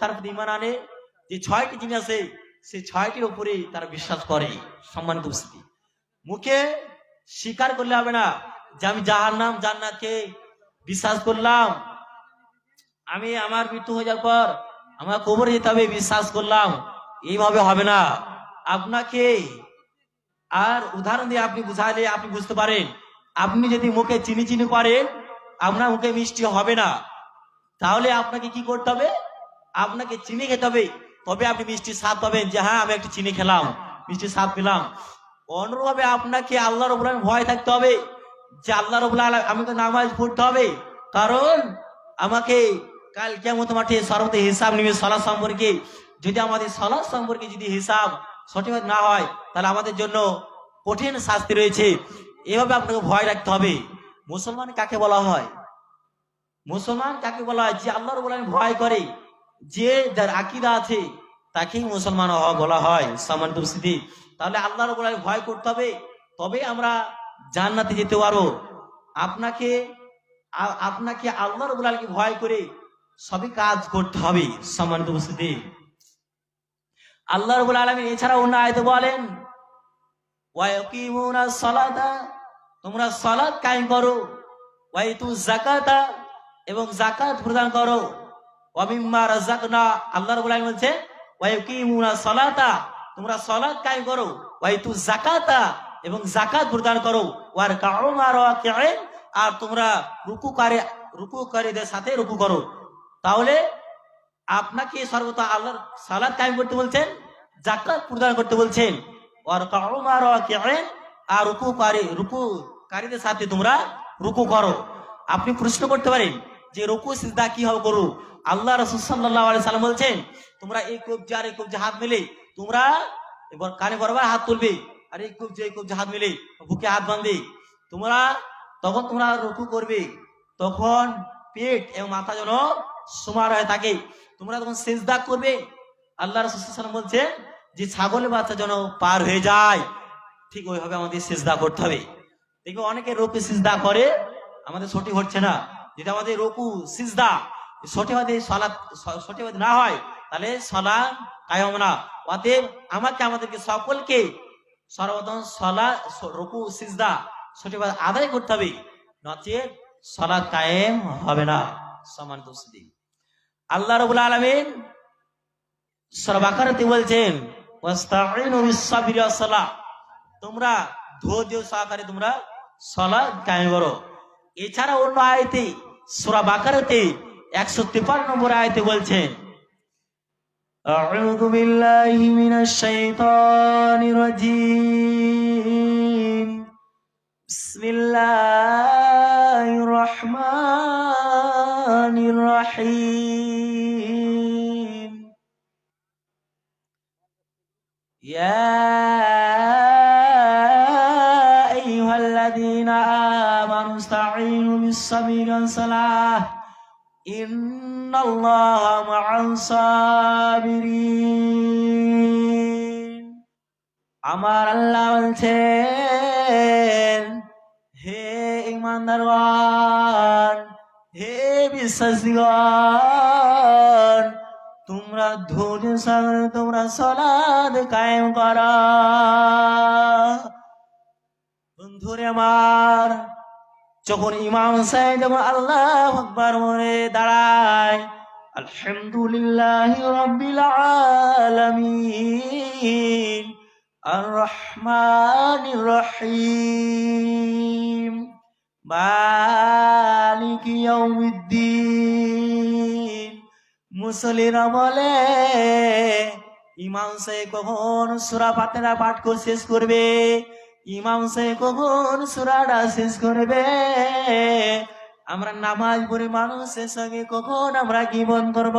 তার প্রতি ঈমান আনে, যে 6টি জিনিস আছে সেই 6টির উপরে তারা বিশ্বাস করে। সম্মানিত উপস্থিতি, মুখে স্বীকার করলে হবে না যে আমি জাহান্নাম জান্নাতকে বিশ্বাস করলাম, আমি আমার মৃত্যু হয়ে যাওয়ার পর আমার কবরে যেতে হবে বিশ্বাস করলাম, এইভাবে হবে না। আপনাকে আর উদাহরণ দিয়ে আপনি বুঝালে আপনি বুঝতে পারেন। আপনি যদি মুখে চিনি চিনি করেন, আপনার মুখে মিষ্টি হবে না। তাহলে আপনাকে কি করতে হবে? আপনাকে চিনি খেতে হবে, তবে আপনি মিষ্টি স্বাদ পাবেন, যে হ্যাঁ আমি একটু চিনি খেলাম, মিষ্টি স্বাদ পেলাম। অনুরূপভাবে আপনাকে আল্লাহ রাব্বুল আলামিন ভয় থাকতে হবে, যে আল্লাহ রাব্বুল আলামিন আমাকে নামাজ পড়তে হবে, কারণ আমাকে কাল কিয়ামত মাঠে সর্বত হিসাব নিবে সালাত সম্পর্কে। যদি আমাদের সালাত সম্পর্কে যদি হিসাব সঠিক না হয়, তাহলে আমাদের জন্য কঠিন শাস্তি রয়েছে। এভাবে আপনাকে ভয় রাখতে হবে। মুসলমান কাকে বলা হয়? মুসলমান কাকে বলা হয়? যে আল্লাহ রাব্বুল আলামিন ভয় করে, যে যার আকীদা আছে, তাকেই মুসলমান বলা হয়। সম্মানিত উপস্থিতি, তাহলে আল্লাহ রাব্বুল আলামিন ভয় করতে হবে, তবে আমরা জান্নাতে যেতে পারবো। আপনাকে আপনাকে আল্লাহ রাব্বুল আলামিনকে ভয় করে সবই কাজ করতে হবে। সম্মানিত উপস্থিতি, আল্লাহ রাব্বুল আলামিন এছাড়া অন্য আয়াতে বলেন, ওয়া ইয়াকিমুনাস সালাতা, তোমরা সালাত কায়েম করো, ওয়া ইতুজ যাকাতা, এবং যাকাত প্রদান করো, ওয়া মিম্মা রাযাকনা, আল্লাহ রাব্বুল আলামিন বলেন ওয়া ইয়াকিমুনাস সালাতা, তোমরা সালাত কায়েম করো, ওয়া ইতুজ যাকাতা, এবং যাকাত প্রদান করো, ওয়া রাকউ মা রাকিঈন, আর তোমরা রুকুকারীদের সাথে রুকু করো। তাহলে আপনাকে সর্বদা আল্লাহর সালাত কায়েম করতে বলছেন, যাকাত প্রদান করতে বলছেন, ওয়া রাকউ মা রাকিঈন, আর রুকুকারীদের সাথে তোমরা রুকু করো। আপনি প্রশ্ন করতে পারেন যে রুকু সিজদা কিভাবে করো? আল্লাহ রাসূল সাল্লাল্লাহু আলাইহি সাল্লাম বলছেন, তোমরা এই কবজি আর এই কবজি হাত মিলে তোমরা এবার কানে বরাবর হাত তুলবে, আর এই কবজি হাত মিলে বুকে হাত বাঁধবে, তখন তোমরা রুকু করবে, তখন পেট এবং মাথা যেন সমান হয়ে থাকে। তোমরা তখন সিজদা করবে, আল্লাহ রাসূল সাল্লাল্লাহু আলাইহি সাল্লাম বলছেন যে ছাগলের বাচ্চা যেন পার হয়ে যায়, ঠিক ওইভাবে আমাদের সিজদা করতে হবে। দেখবে অনেকে রুকু সিজদা করে, আমাদের সঠিক হচ্ছে না। যদি আমাদের রুকু সিজদা সঠিকভাবে সালাত সঠিকভাবে না হয়, তাহলে সালাত কায়েম হবে না। অতএব আমাদেরকে সকলকে সর্বপ্রথম রুকু সিজদা সঠিকভাবে আদায় করতে হবে, নচেৎ সালাত কায়েম হবে না। সম্মানিত উপস্থিতি, আল্লাহ রাব্বুল আলামিন সূরা বাকারাতে বলছেন, ওয়াস্তাঈনু বিস-সাবরি ওয়াস-সালাহ, তোমরা ধৈর্য সহকারে তোমরা সালাত কায়েম করো। এছাড়া অন্য আয়াতে সূরা বাকারাতে 153 নম্বর আয়াতে বলছেন, আউযু বিল্লাহি মিনাশ শাইতানির রাজীম, বিসমিল্লাহির রহমানির রহিম, ইয়া আইয়ুহাল্লাযীনা আমানু ইসতাঈনু বিস-সাবরি ওয়াস-সালাহ ইন্নাল্লাহা মা'আস-সাবিরিন। আমার আল্লাহ বলছেন, হে ঈমানদারগণ, হে বিশ্বাসীগণ, তোমরা ধৈর্য সহকারে তোমরা সালাত কায়েম করো। বন্ধুরে আমার, যখন ইমাম সাহেব যখন আল্লাহু আকবার বলে দাঁড়ায়, আলহামদুলিল্লাহি রাব্বিল আলামিন আর রহমানির রহিম মালিকি ইয়াউমিদ্দিন, মুসল্লিরা বলে ইমাম সাহেব কখন সূরা ফাতিহা পাঠ করে শেষ করবে, ইমাম সাহেব কখন সূরাটা শেষ করবে। আমরা নামাজ পড়ে মানুষের সঙ্গে কখন আমরা গীবত করব,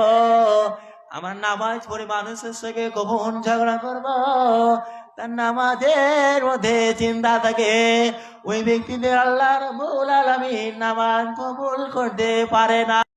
আমরা নামাজ পড়ে মানুষের সঙ্গে কখন ঝগড়া করব, তার নামাজের মধ্যে চিন্তা থাকে, ওই ব্যক্তিদের আল্লাহ রাব্বুল আলামিন নামাজ কবুল করতে পারে না।